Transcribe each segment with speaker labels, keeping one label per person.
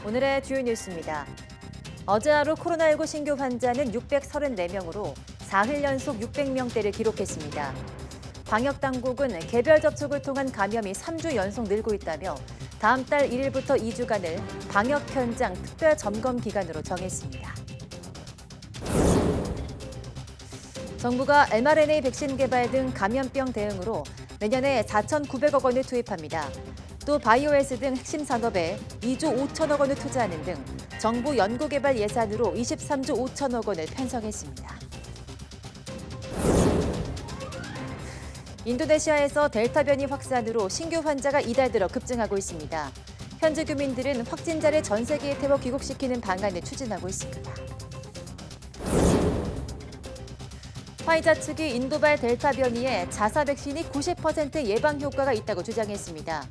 Speaker 1: 오늘의 주요 뉴스입니다. 어제 하루 코로나19 신규 환자는 634명으로 4일 연속 600명대를 기록했습니다. 방역당국은 개별 접촉을 통한 감염이 3주 연속 늘고 있다며 다음 달 1일부터 2주간을 방역 현장 특별 점검 기간으로 정했습니다. 정부가 mRNA 백신 개발 등 감염병 대응으로 내년에 4,900억 원을 투입합니다. 또 바이오헬스 등 핵심 산업에 2조 5천억 원을 투자하는 등 정부 연구개발 예산으로 23조 5천억 원을 편성했습니다. 인도네시아에서 델타 변이 확산으로 신규 환자가 이달 들어 급증하고 있습니다. 현지 교민들은 확진자를 전 세계에 태워 귀국시키는 방안을 추진하고 있습니다. 화이자 측이 인도발 델타 변이에 자사 백신이 90% 예방 효과가 있다고 주장했습니다.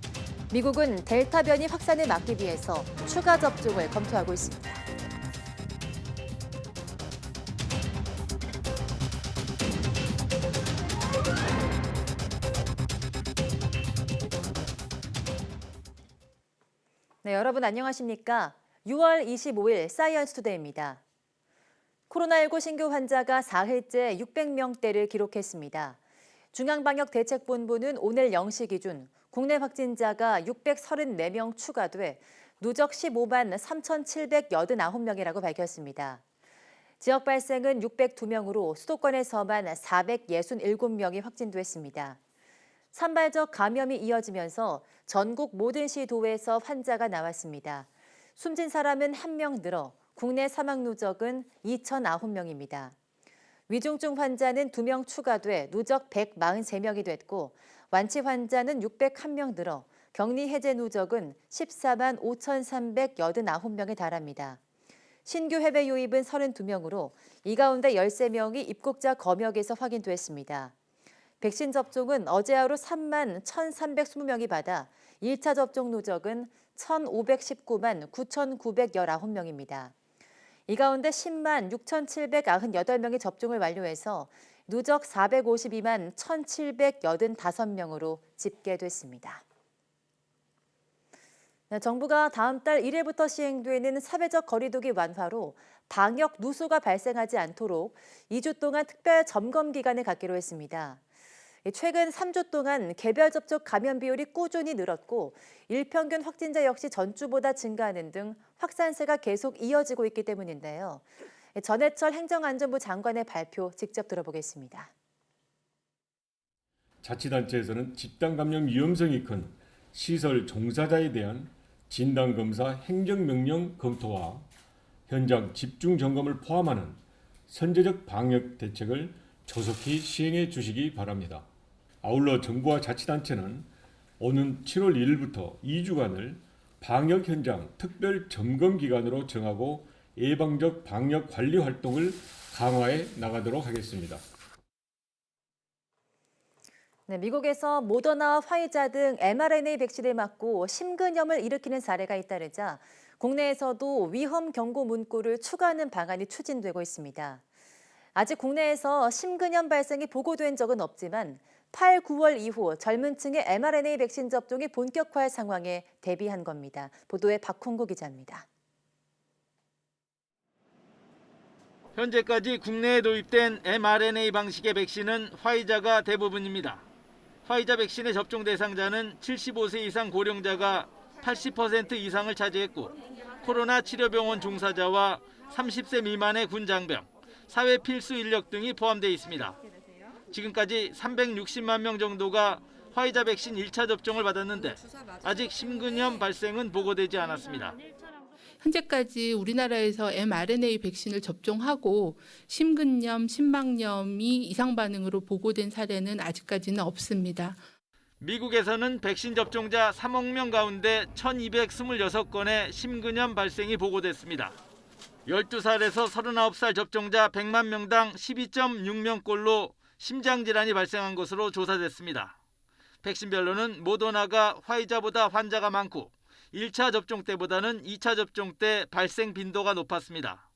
Speaker 1: 미국은 델타 변이 확산을 막기 위해서 추가 접종을 검토하고 있습니다. 네, 여러분 안녕하십니까? 6월 25일 사이언스 투데이입니다. 코로나19 신규 환자가 4일째 600명대를 기록했습니다. 중앙방역대책본부는 오늘 0시 기준 국내 확진자가 634명 추가돼 누적 15만 3,789명이라고 밝혔습니다. 지역 발생은 602명으로 수도권에서만 467명이 확진됐습니다. 산발적 감염이 이어지면서 전국 모든 시도에서 환자가 나왔습니다. 숨진 사람은 1명 늘어 국내 사망 누적은 2,009명입니다. 위중증 환자는 2명 추가돼 누적 143명이 됐고 완치 환자는 601명 늘어 격리 해제 누적은 14만 5,389명에 달합니다. 신규 해외 유입은 32명으로 이 가운데 13명이 입국자 검역에서 확인됐습니다. 백신 접종은 어제 하루 3만 1,320명이 받아 1차 접종 누적은 1,519만 9,919명입니다. 이 가운데 10만 6,798명이 접종을 완료해서 누적 452만 1,785명으로 집계됐습니다. 정부가 다음 달 1일부터 시행되는 사회적 거리두기 완화로 방역 누수가 발생하지 않도록 2주 동안 특별 점검 기간을 갖기로 했습니다. 최근 3주 동안 개별 접촉 감염 비율이 꾸준히 늘었고 일평균 확진자 역시 전주보다 증가하는 등 확산세가 계속 이어지고 있기 때문인데요. 전해철 행정안전부 장관의 발표 직접 들어보겠습니다.
Speaker 2: 자치단체에서는 집단 감염 위험성이 큰 시설 종사자에 대한 진단검사 행정명령 검토와 현장 집중 점검을 포함하는 선제적 방역 대책을 조속히 시행해 주시기 바랍니다. 아울러 정부와 자치단체는 오는 7월 1일부터 2주간을 방역 현장 특별 점검 기간으로 정하고 예방적 방역 관리 활동을 강화해 나가도록 하겠습니다.
Speaker 1: 네, 미국에서 모더나와 화이자 등 mRNA 백신을 맞고 심근염을 일으키는 사례가 잇따르자 국내에서도 위험 경고 문구를 추가하는 방안이 추진되고 있습니다. 아직 국내에서 심근염 발생이 보고된 적은 없지만 8, 9월 이후 젊은 층의 mRNA 백신 접종이 본격화할 상황에 대비한 겁니다. 보도에 박홍구 기자입니다.
Speaker 3: 현재까지 국내에 도입된 mRNA 방식의 백신은 화이자가 대부분입니다. 화이자 백신의 접종 대상자는 75세 이상 고령자가 80% 이상을 차지했고 코로나 치료병원 종사자와 30세 미만의 군장병, 사회 필수 인력 등이 포함되어 있습니다. 지금까지 360만 명 정도가 화이자 백신 1차 접종을 받았는데 아직 심근염 발생은 보고되지 않았습니다.
Speaker 4: 현재까지 우리나라에서 mRNA 백신을 접종하고 심근염, 심막염이 이상 반응으로 보고된 사례는 아직까지는 없습니다.
Speaker 3: 미국에서는 백신 접종자 3억 명 가운데 1,226건의 심근염 발생이 보고됐습니다. 12살에서 39살 접종자 100만 명당 12.6명꼴로 심장질환이 발생한 것으로 조사됐습니다. 백신별로는 모더나가 화이자보다 환자가 많고 1차 접종 때보다는 2차 접종 때 발생 빈도가 높았습니다.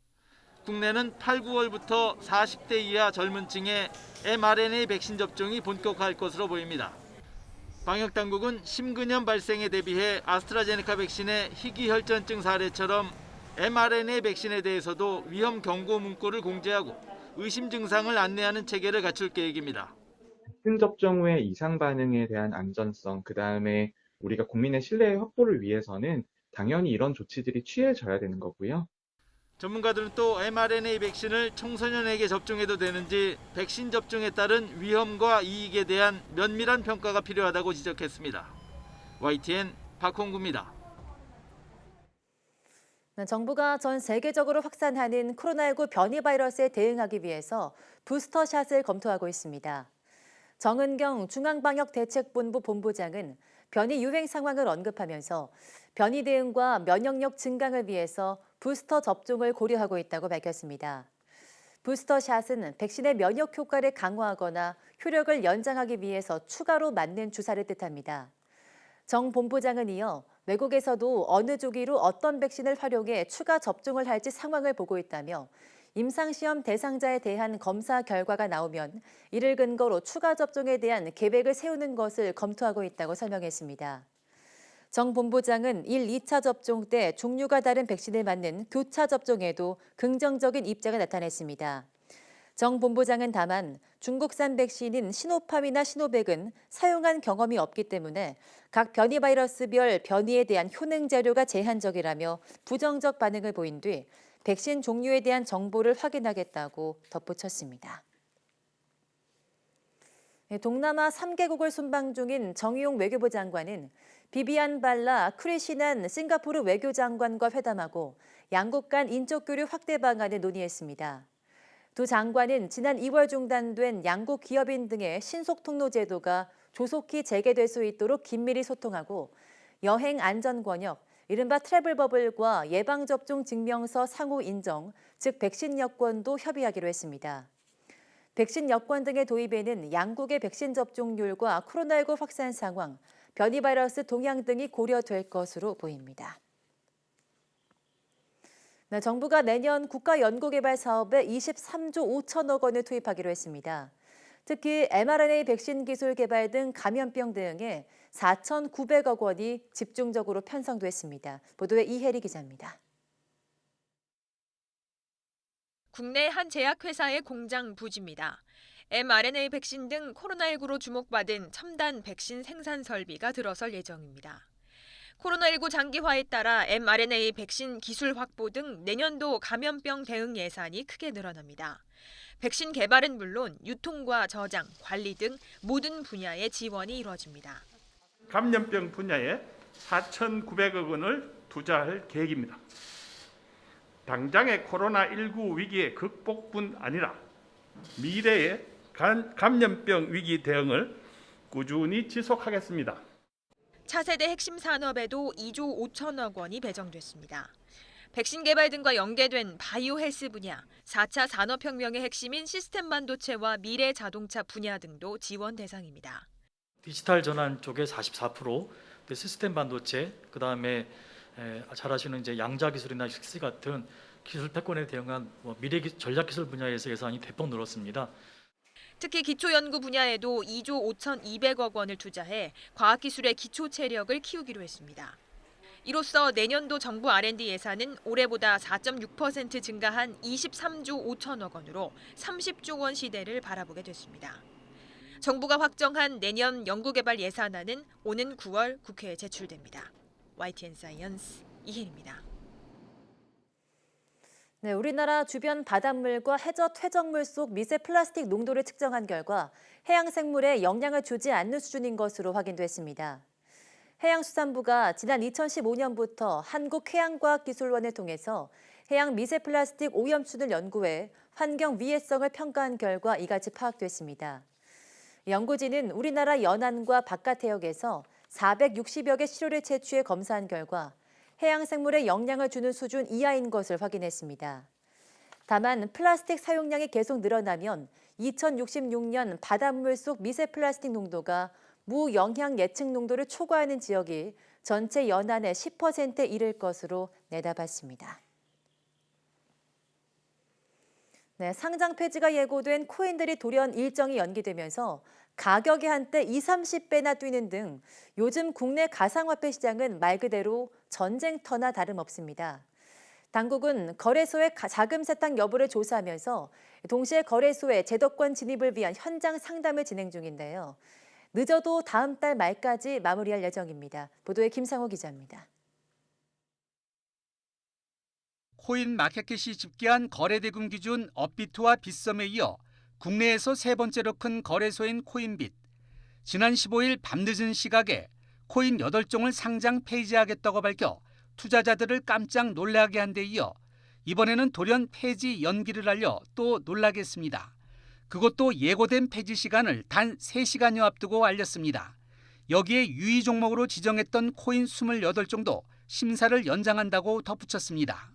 Speaker 3: 국내는 8, 9월부터 40대 이하 젊은 층의 mRNA 백신 접종이 본격화할 것으로 보입니다. 방역 당국은 심근염 발생에 대비해 아스트라제네카 백신의 희귀혈전증 사례처럼 mRNA 백신에 대해서도 위험 경고 문구를 공지하고 의심 증상을 안내하는 체계를 갖출 계획입니다.
Speaker 5: 백신 접종 후의 이상 반응에 대한 안전성, 그다음에 우리가 국민의 신뢰 확보를 위해서는 당연히 이런 조치들이 취해져야 되는 거고요.
Speaker 3: 전문가들은 또 mRNA 백신을 청소년에게 접종해도 되는지 백신 접종에 따른 위험과 이익에 대한 면밀한 평가가 필요하다고 지적했습니다. YTN 박홍구입니다.
Speaker 1: 정부가 전 세계적으로 확산하는 코로나19 변이 바이러스에 대응하기 위해서 부스터샷을 검토하고 있습니다. 정은경 중앙방역대책본부 본부장은 변이 유행 상황을 언급하면서 변이 대응과 면역력 증강을 위해서 부스터 접종을 고려하고 있다고 밝혔습니다. 부스터샷은 백신의 면역 효과를 강화하거나 효력을 연장하기 위해서 추가로 맞는 주사를 뜻합니다. 정 본부장은 이어 외국에서도 어느 주기로 어떤 백신을 활용해 추가 접종을 할지 상황을 보고 있다며 임상시험 대상자에 대한 검사 결과가 나오면 이를 근거로 추가 접종에 대한 계획을 세우는 것을 검토하고 있다고 설명했습니다. 정 본부장은 1, 2차 접종 때 종류가 다른 백신을 맞는 교차 접종에도 긍정적인 입장을 나타냈습니다. 정 본부장은 다만 중국산 백신인 시노팜이나 시노백은 사용한 경험이 없기 때문에 각 변이 바이러스별 변이에 대한 효능 자료가 제한적이라며 부정적 반응을 보인 뒤 백신 종류에 대한 정보를 확인하겠다고 덧붙였습니다. 동남아 3개국을 순방 중인 정의용 외교부 장관은 비비안 발라 크리시난 싱가포르 외교장관과 회담하고 양국 간 인적 교류 확대 방안을 논의했습니다. 두 장관은 지난 2월 중단된 양국 기업인 등의 신속 통로 제도가 조속히 재개될 수 있도록 긴밀히 소통하고 여행 안전 권역, 이른바 트래블 버블과 예방접종 증명서 상호 인정, 즉 백신 여권도 협의하기로 했습니다. 백신 여권 등의 도입에는 양국의 백신 접종률과 코로나19 확산 상황, 변이 바이러스 동향 등이 고려될 것으로 보입니다. 정부가 내년 국가연구개발 사업에 23조 5천억 원을 투입하기로 했습니다. 특히 mRNA 백신 기술 개발 등 감염병 대응에 4,900억 원이 집중적으로 편성됐습니다. 보도에 이혜리 기자입니다.
Speaker 6: 국내 한 제약회사의 공장 부지입니다. mRNA 백신 등 코로나19로 주목받은 첨단 백신 생산 설비가 들어설 예정입니다. 코로나19 장기화에 따라 mRNA 백신 기술 확보 등 내년도 감염병 대응 예산이 크게 늘어납니다. 백신 개발은 물론 유통과 저장, 관리 등 모든 분야의 지원이 이루어집니다.
Speaker 7: 감염병 분야에 4,900억 원을 투자할 계획입니다. 당장의 코로나19 위기의 극복뿐 아니라 미래의 감염병 위기 대응을 꾸준히 지속하겠습니다.
Speaker 6: 차세대 핵심 산업에도 2조 5천억 원이 배정됐습니다. 백신 개발 등과 연계된 바이오 헬스 분야, 4차 산업혁명의 핵심인 시스템 반도체와 미래 자동차 분야 등도 지원 대상입니다.
Speaker 8: 디지털 전환 쪽에 44%, 시스템 반도체, 그다음에 잘 아시는 이제 양자 기술이나 식스 같은 기술 패권에 대응한 미래 전략 기술 분야에서 예산이 대폭 늘었습니다.
Speaker 6: 특히 기초연구 분야에도 2조 5,200억 원을 투자해 과학기술의 기초 체력을 키우기로 했습니다. 이로써 내년도 정부 R&D 예산은 올해보다 4.6% 증가한 23조 5천억 원으로 30조 원 시대를 바라보게 됐습니다. 정부가 확정한 내년 연구개발 예산안은 오는 9월 국회에 제출됩니다. YTN 사이언스 이혜리입니다.
Speaker 1: 네, 우리나라 주변 바닷물과 해저 퇴적물 속 미세 플라스틱 농도를 측정한 결과 해양 생물에 영향을 주지 않는 수준인 것으로 확인됐습니다. 해양수산부가 지난 2015년부터 한국해양과학기술원을 통해서 해양 미세 플라스틱 오염수를 연구해 환경 위해성을 평가한 결과 이같이 파악됐습니다. 연구진은 우리나라 연안과 바깥 해역에서 460여 개 시료를 채취해 검사한 결과 해양 생물에 영향을 주는 수준 이하인 것을 확인했습니다. 다만 플라스틱 사용량이 계속 늘어나면 2066년 바닷물 속 미세 플라스틱 농도가 무영향 예측 농도를 초과하는 지역이 전체 연안의 10%에 이를 것으로 내다봤습니다. 네, 상장 폐지가 예고된 코인들이 돌연 일정이 연기되면서 가격이 한때 20, 30배나 뛰는 등 요즘 국내 가상화폐 시장은 말 그대로 전쟁터나 다름없습니다. 당국은 거래소의 자금 세탁 여부를 조사하면서 동시에 거래소의 제도권 진입을 위한 현장 상담을 진행 중인데요. 늦어도 다음 달 말까지 마무리할 예정입니다. 보도에 김상호 기자입니다.
Speaker 9: 코인 마켓캣이 집계한 거래대금 기준 업비트와 빗썸에 이어 국내에서 세 번째로 큰 거래소인 코인빗. 지난 15일 밤늦은 시각에 코인 8종을 상장 폐지하겠다고 밝혀 투자자들을 깜짝 놀라게 한 데 이어 이번에는 돌연 폐지 연기를 알려 또 놀라게 했습니다. 그것도 예고된 폐지 시간을 단 3시간여 앞두고 알렸습니다. 여기에 유의 종목으로 지정했던 코인 28종도 심사를 연장한다고 덧붙였습니다.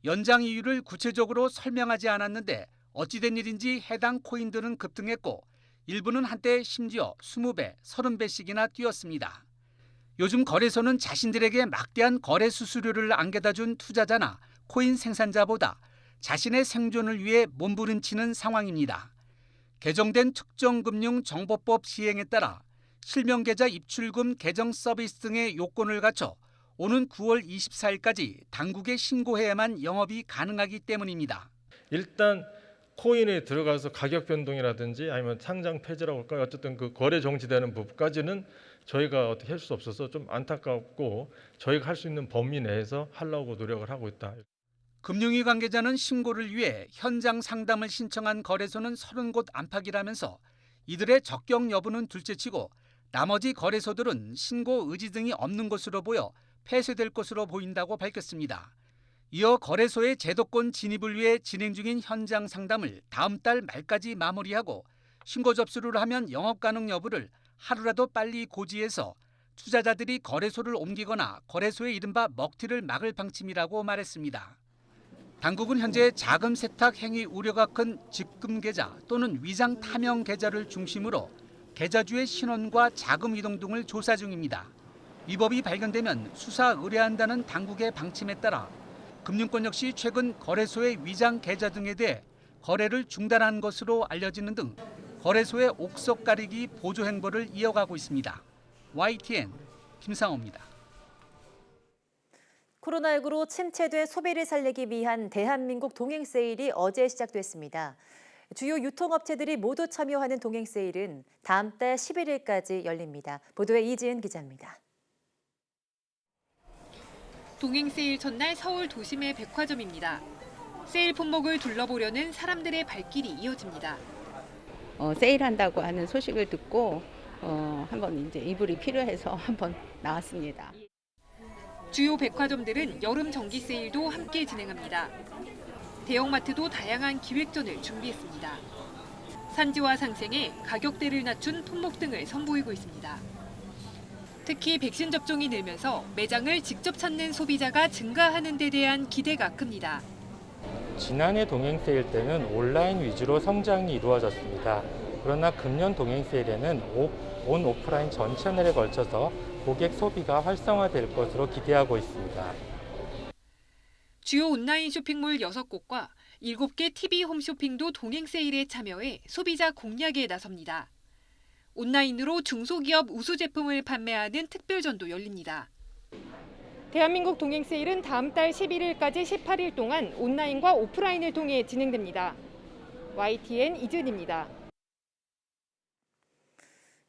Speaker 9: 연장 이유를 구체적으로 설명하지 않았는데 어찌된 일인지 해당 코인들은 급등했고 일부는 한때 심지어 20배, 30배씩이나 뛰었습니다. 요즘 거래소는 자신들에게 막대한 거래 수수료를 안겨다 준 투자자나 코인 생산자보다 자신의 생존을 위해 몸부림치는 상황입니다. 개정된 특정금융정보법 시행에 따라 실명계좌 입출금 개정 서비스 등의 요건을 갖춰 오는 9월 24일까지 당국에 신고해야만 영업이 가능하기 때문입니다.
Speaker 10: 일단 코인에 들어가서 가격 변동이라든지 아니면 상장 폐지라고 할까요? 어쨌든 그 거래 정지되는 부분까지는 저희가 어떻게 할 수 없어서 좀 안타깝고 저희가 할 수 있는 범위 내에서 하려고 노력을 하고 있다.
Speaker 9: 금융위 관계자는 신고를 위해 현장 상담을 신청한 거래소는 30곳 안팎이라면서 이들의 적격 여부는 둘째치고 나머지 거래소들은 신고 의지 등이 없는 것으로 보여 폐쇄될 것으로 보인다고 밝혔습니다. 이어 거래소의 제도권 진입을 위해 진행 중인 현장 상담을 다음 달 말까지 마무리하고 신고 접수를 하면 영업 가능 여부를 하루라도 빨리 고지해서 투자자들이 거래소를 옮기거나 거래소의 이른바 먹튀를 막을 방침이라고 말했습니다. 당국은 현재 자금 세탁 행위 우려가 큰 직금 계좌 또는 위장 탐형 계좌를 중심으로 계좌주의 신원과 자금 이동 등을 조사 중입니다. 위법이 발견되면 수사 의뢰한다는 당국의 방침에 따라 금융권 역시 최근 거래소의 위장 계좌 등에 대해 거래를 중단한 것으로 알려지는 등 거래소의 옥석 가리기 보조 행보를 이어가고 있습니다. YTN 김상호입니다.
Speaker 1: 코로나19로 침체된 소비를 살리기 위한 대한민국 동행세일이 어제 시작됐습니다. 주요 유통업체들이 모두 참여하는 동행세일은 다음 달 11일까지 열립니다. 보도에 이지은 기자입니다.
Speaker 6: 동행세일 첫날 서울 도심의 백화점입니다. 세일 품목을 둘러보려는 사람들의 발길이 이어집니다.
Speaker 11: 세일한다고 하는 소식을 듣고 한번 이제 이불이 필요해서 한번 나왔습니다.
Speaker 6: 주요 백화점들은 여름 정기 세일도 함께 진행합니다. 대형마트도 다양한 기획전을 준비했습니다. 산지와 상생에 가격대를 낮춘 품목 등을 선보이고 있습니다. 특히 백신 접종이 늘면서 매장을 직접 찾는 소비자가 증가하는 데 대한 기대가 큽니다.
Speaker 12: 지난해 동행세일 때는 온라인 위주로 성장이 이루어졌습니다. 그러나 금년 동행세일에는 온 오프라인 전 채널에 걸쳐서 고객 소비가 활성화될 것으로 기대하고 있습니다.
Speaker 6: 주요 온라인 쇼핑몰 6곳과 7개 TV 홈쇼핑도 동행세일에 참여해 소비자 공략에 나섭니다. 온라인으로 중소기업 우수 제품을 판매하는 특별전도 열립니다.
Speaker 13: 대한민국 동행세일은 다음 달 11일까지 18일 동안 온라인과 오프라인을 통해 진행됩니다. YTN 이준입니다.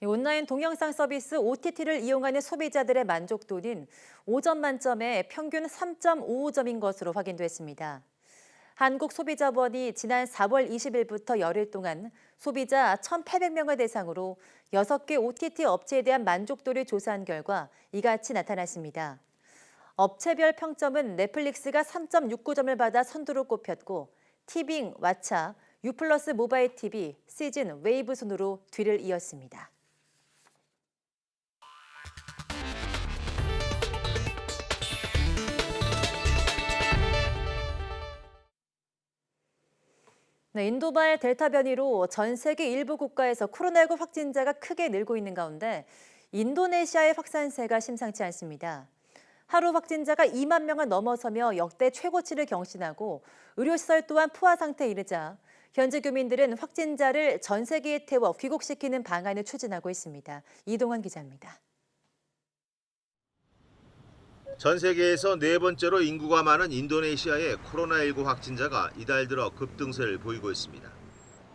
Speaker 1: 온라인 동영상 서비스 OTT를 이용하는 소비자들의 만족도는 5점 만점에 평균 3.55점인 것으로 확인됐습니다. 한국소비자원이 지난 4월 20일부터 열흘 동안 소비자 1,800명을 대상으로 6개 OTT 업체에 대한 만족도를 조사한 결과 이같이 나타났습니다. 업체별 평점은 넷플릭스가 3.69점을 받아 선두로 꼽혔고 티빙, 왓챠, U+ 모바일 TV, 시즌, 웨이브 순으로 뒤를 이었습니다. 네, 인도발 델타 변이로 전 세계 일부 국가에서 코로나19 확진자가 크게 늘고 있는 가운데 인도네시아의 확산세가 심상치 않습니다. 하루 확진자가 2만 명을 넘어서며 역대 최고치를 경신하고 의료시설 또한 포화 상태에 이르자 현지 교민들은 확진자를 전세기에 태워 귀국시키는 방안을 추진하고 있습니다. 이동환 기자입니다.
Speaker 14: 전 세계에서 네 번째로 인구가 많은 인도네시아의 코로나19 확진자가 이달 들어 급등세를 보이고 있습니다.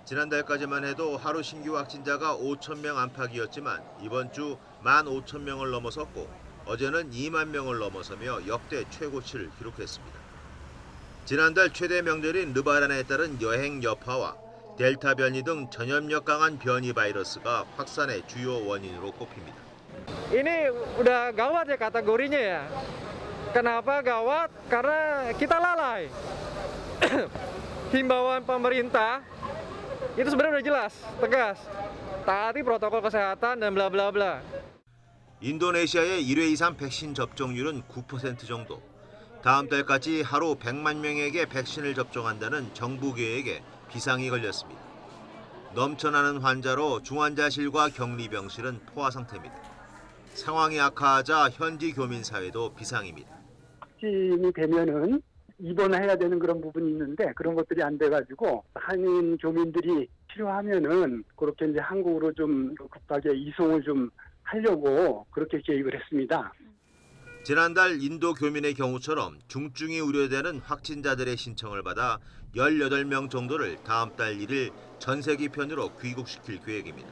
Speaker 14: 지난달까지만 해도 하루 신규 확진자가 5,000명 안팎이었지만 이번 주 15,000명을 넘어섰고 어제는 2만 명을 넘어서며 역대 최고치를 기록했습니다. 지난달 최대 명절인 르바란에 따른 여행 여파와 델타 변이 등 전염력 강한 변이 바이러스가 확산의 주요 원인으로 꼽힙니다.
Speaker 15: Ini udah gawat ya kategorinya ya. Kenapa gawat? Karena kita lalai. Himbauan pemerintah itu sebenarnya udah jelas, tegas. Taati protokol kesehatan dan bla bla bla.
Speaker 14: 인도네시아의 1회 이상 백신 접종률은 9% 정도. 다음 달까지 하루 100만 명에게 백신을 접종한다는 정부 계획에 비상이 걸렸습니다. 넘쳐나는 환자로 중환자실과 격리병실은 포화 상태입니다. 상황이 악화하자 현지 교민 사회도 비상입니다.
Speaker 16: 확진이 되면은 입원해야 되는 그런 부분이 있는데 그런 것들이 안 돼가지고 한인 교민들이 필요하면은 그렇게 이제 한국으로 좀 급하게 이송을 좀 하려고 그렇게 계획을 했습니다.
Speaker 14: 지난달 인도 교민의 경우처럼 중증이 우려되는 확진자들의 신청을 받아 18명 정도를 다음 달 1일 전세기편으로 귀국시킬 계획입니다.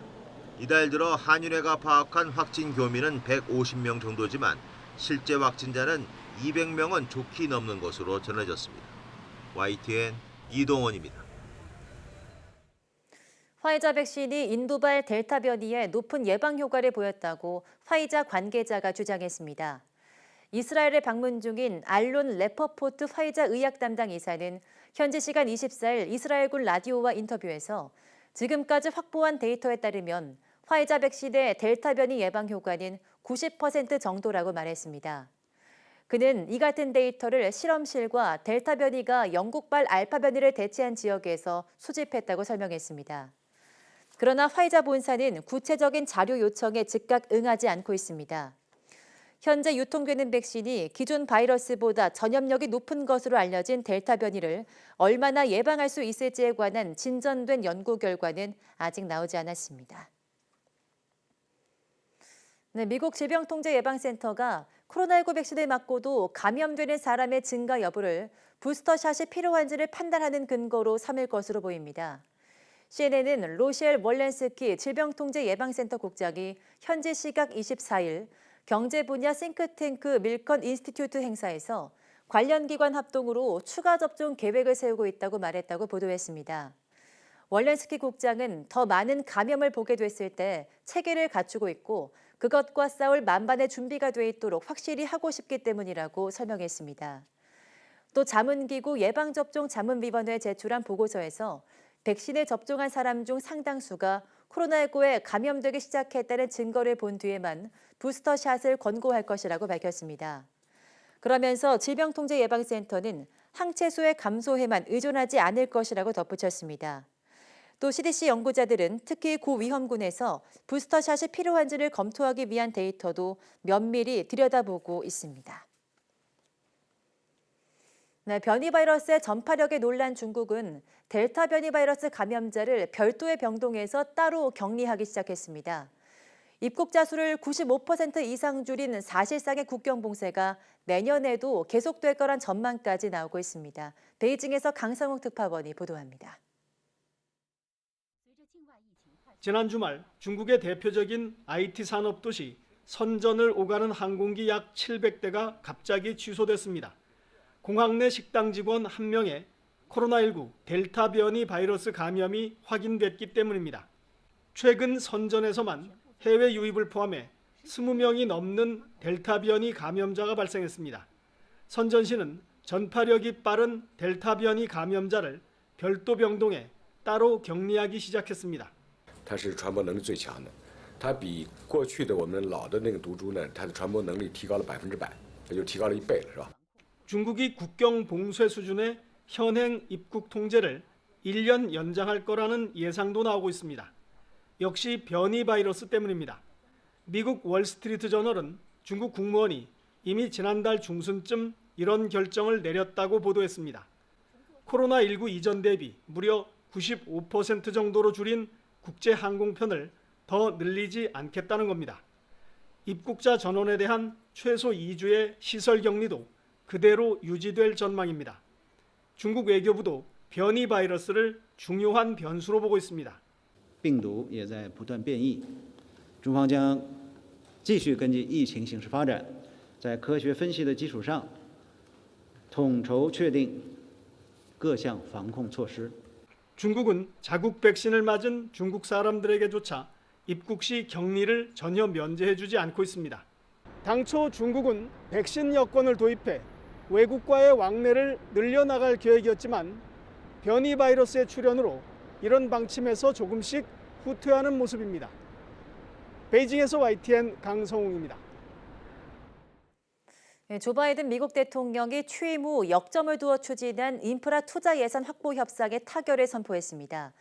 Speaker 14: 이달 들어 한인회가 파악한 확진 교민은 150명 정도지만 실제 확진자는 200명은 좋게 넘는 것으로 전해졌습니다. YTN 이동원입니다.
Speaker 1: 화이자 백신이 인도발 델타 변이에 높은 예방 효과를 보였다고 화이자 관계자가 주장했습니다. 이스라엘에 방문 중인 알론 레퍼포트 화이자 의학 담당 이사는 현지 시간 24일 이스라엘군 라디오와 인터뷰에서 지금까지 확보한 데이터에 따르면 화이자 백신의 델타 변이 예방 효과는 90% 정도라고 말했습니다. 그는 이 같은 데이터를 실험실과 델타 변이가 영국발 알파 변이를 대체한 지역에서 수집했다고 설명했습니다. 그러나 화이자 본사는 구체적인 자료 요청에 즉각 응하지 않고 있습니다. 현재 유통되는 백신이 기존 바이러스보다 전염력이 높은 것으로 알려진 델타 변이를 얼마나 예방할 수 있을지에 관한 진전된 연구 결과는 아직 나오지 않았습니다. 네, 미국 질병통제예방센터가 코로나19 백신을 맞고도 감염되는 사람의 증가 여부를 부스터샷이 필요한지를 판단하는 근거로 삼을 것으로 보입니다. CNN은 로셸 월렌스키 질병통제예방센터 국장이 현지 시각 24일 경제 분야 싱크탱크 밀컨 인스티튜트 행사에서 관련 기관 합동으로 추가 접종 계획을 세우고 있다고 말했다고 보도했습니다. 월렌스키 국장은 더 많은 감염을 보게 됐을 때 체계를 갖추고 있고 그것과 싸울 만반의 준비가 돼 있도록 확실히 하고 싶기 때문이라고 설명했습니다. 또 자문기구 예방접종자문위원회에 제출한 보고서에서 백신을 접종한 사람 중 상당수가 코로나19에 감염되기 시작했다는 증거를 본 뒤에만 부스터샷을 권고할 것이라고 밝혔습니다. 그러면서 질병통제예방센터는 항체수의 감소에만 의존하지 않을 것이라고 덧붙였습니다. 또 CDC 연구자들은 특히 고위험군에서 부스터샷이 필요한지를 검토하기 위한 데이터도 면밀히 들여다보고 있습니다. 네, 변이 바이러스의 전파력에 놀란 중국은 델타 변이 바이러스 감염자를 별도의 병동에서 따로 격리하기 시작했습니다. 입국자 수를 95% 이상 줄인 사실상의 국경 봉쇄가 내년에도 계속될 거란 전망까지 나오고 있습니다. 베이징에서 강상욱 특파원이 보도합니다.
Speaker 17: 지난 주말 중국의 대표적인 IT 산업 도시 선전을 오가는 항공기 약 700대가 갑자기 취소됐습니다. 공항 내 식당 직원 1명의 코로나19 델타 변이 바이러스 감염이 확인됐기 때문입니다. 최근 선전에서만 해외 유입을 포함해 20명이 넘는 델타 변이 감염자가 발생했습니다. 선전시는 전파력이 빠른 델타 변이 감염자를 별도 병동에 따로 격리하기 시작했습니다.
Speaker 18: 它是传播能力最强的，它比过去的我们老的那个毒株呢，它的传播能力提高了100%，也就提高了1倍了，是吧？
Speaker 17: 중국이 국경 봉쇄 수준의 현행 입국 통제를 1년 연장할 거라는 예상도 나오고 있습니다. 역시 변이 바이러스 때문입니다. 미국 월스트리트 저널은 중국 국무원이 이미 지난달 중순쯤 이런 결정을 내렸다고 보도했습니다. 코로나19 이전 대비 무려 95% 정도로 줄인 국제 항공편을 더 늘리지 않겠다는 겁니다. 입국자 전원에 대한 최소 2주의 시설 격리도 그대로 유지될 전망입니다. 중국 외교부도 변이 바이러스를 중요한 변수로 보고 있습니다.
Speaker 19: 病毒也在不断变异，中方将继续根据疫情形势发展，在科学分析的基础上，统筹确定各项防控措施。
Speaker 17: 중국은 자국 백신을 맞은 중국 사람들에게조차 입국 시 격리를 전혀 면제해주지 않고 있습니다. 당초 중국은 백신 여권을 도입해 외국과의 왕래를 늘려나갈 계획이었지만 변이 바이러스의 출현으로 이런 방침에서 조금씩 후퇴하는 모습입니다. 베이징에서 YTN 강성웅입니다.
Speaker 1: 조 바이든 미국 대통령이 취임 후 역점을 두어 추진한 인프라 투자 예산 확보 협상에 타결을 선포했습니다.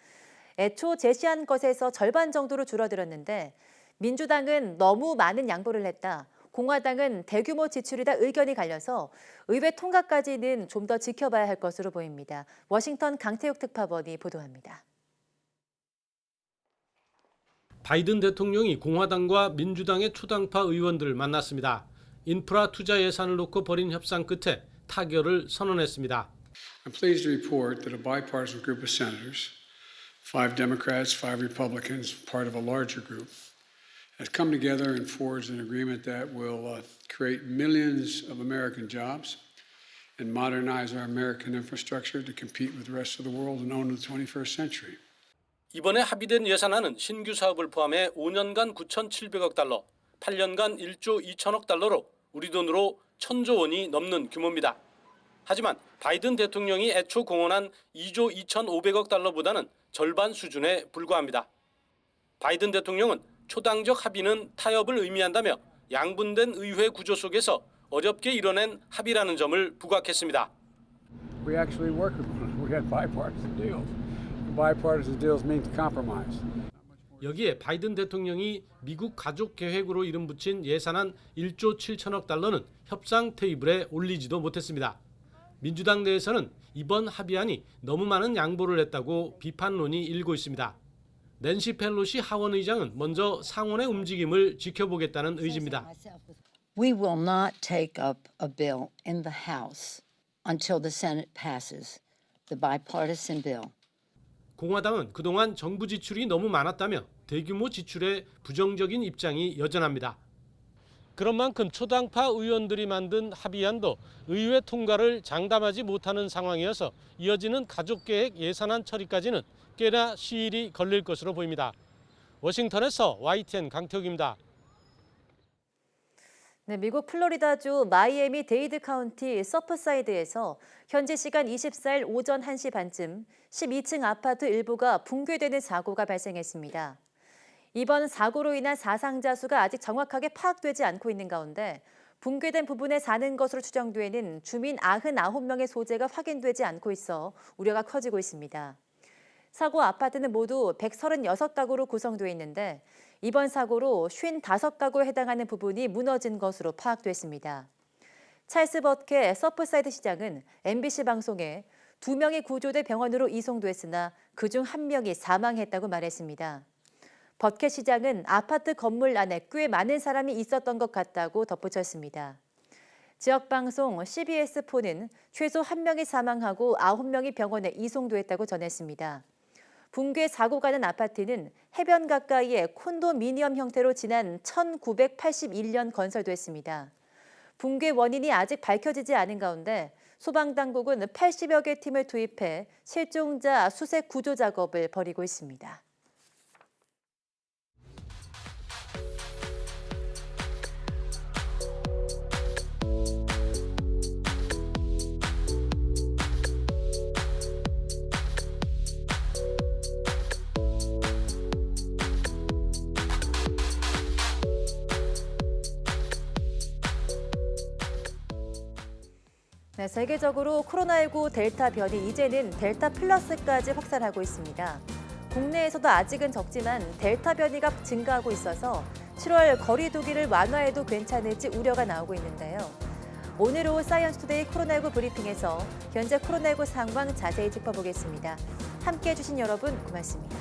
Speaker 1: 애초 제시한 것에서 절반 정도로 줄어들었는데 민주당은 너무 많은 양보를 했다. 공화당은 대규모 지출이다 의견이 갈려서 의회 통과까지는 좀 더 지켜봐야 할 것으로 보입니다. 워싱턴 강태욱 특파원이 보도합니다.
Speaker 20: 바이든 대통령이 공화당과 민주당의 초당파 의원들을 만났습니다. 인프라 투자 예산을 놓고 벌인 협상 끝에 타결을 선언했습니다.
Speaker 21: I'm pleased to report that a bipartisan group of senators, 5 Democrats, 5 Republicans, part of a larger group, has come together and forged an agreement that will create millions of American jobs and modernize our American infrastructure to compete with the rest of the world and own the 21st century.
Speaker 20: 이번에 합의된 예산안은 신규 사업을 포함해 5년간 9,700억 달러, 8년간 1조 2천억 달러로 우리 돈으로 1,000조 원이 넘는 규모입니다. 하지만 바이든 대통령이 애초 공언한 2조 2,500억 달러보다는 절반 수준에 불과합니다. 바이든 대통령은 초당적 합의는 타협을 의미한다며 양분된 의회 구조 속에서 어렵게 이뤄낸 합의라는 점을 부각했습니다.
Speaker 21: We actually worked with them. We had bipartisan deals. Bipartisan deals means compromise.
Speaker 20: 여기에 바이든 대통령이 미국 가족 계획으로 이름 붙인 예산안 1조 7천억 달러는 협상 테이블에 올리지도 못했습니다. 민주당 내에서는 이번 합의안이 너무 많은 양보를 했다고 비판론이 일고 있습니다. 낸시 펠로시 하원 의장은 먼저 상원의 움직임을 지켜보겠다는 의지입니다.
Speaker 22: We will not take up a bill in the House until the Senate passes the bipartisan bill.
Speaker 20: 공화당은 그동안 정부 지출이 너무 많았다며 대규모 지출에 부정적인 입장이 여전합니다. 그런 만큼 초당파 의원들이 만든 합의안도 의회 통과를 장담하지 못하는 상황이어서 이어지는 가족계획 예산안 처리까지는 꽤나 시일이 걸릴 것으로 보입니다. 워싱턴에서 YTN 강태욱입니다.
Speaker 1: 네, 미국 플로리다주 마이애미 데이드 카운티 서프사이드에서 현지 시간 24일 오전 1시 반쯤 12층 아파트 일부가 붕괴되는 사고가 발생했습니다. 이번 사고로 인한 사상자 수가 아직 정확하게 파악되지 않고 있는 가운데 붕괴된 부분에 사는 것으로 추정되는 주민 99명의 소재가 확인되지 않고 있어 우려가 커지고 있습니다. 사고 아파트는 모두 136가구로 구성되어 있는데 이번 사고로 55가구에 해당하는 부분이 무너진 것으로 파악됐습니다. 찰스 버케 서프사이드 시장은 MBC 방송에 2명이 구조돼 병원으로 이송됐으나 그중 1명이 사망했다고 말했습니다. 버케 시장은 아파트 건물 안에 꽤 많은 사람이 있었던 것 같다고 덧붙였습니다. 지역방송 CBS4는 최소 1명이 사망하고 9명이 병원에 이송됐다고 전했습니다. 붕괴 사고가 난 아파트는 해변 가까이에 콘도미니엄 형태로 지난 1981년 건설됐습니다. 붕괴 원인이 아직 밝혀지지 않은 가운데 소방당국은 80여 개 팀을 투입해 실종자 수색 구조 작업을 벌이고 있습니다. 네, 세계적으로 코로나19 델타 변이 이제는 델타 플러스까지 확산하고 있습니다. 국내에서도 아직은 적지만 델타 변이가 증가하고 있어서 7월 거리 두기를 완화해도 괜찮을지 우려가 나오고 있는데요. 오늘 오후 사이언스 투데이 코로나19 브리핑에서 현재 코로나19 상황 자세히 짚어보겠습니다. 함께해 주신 여러분 고맙습니다.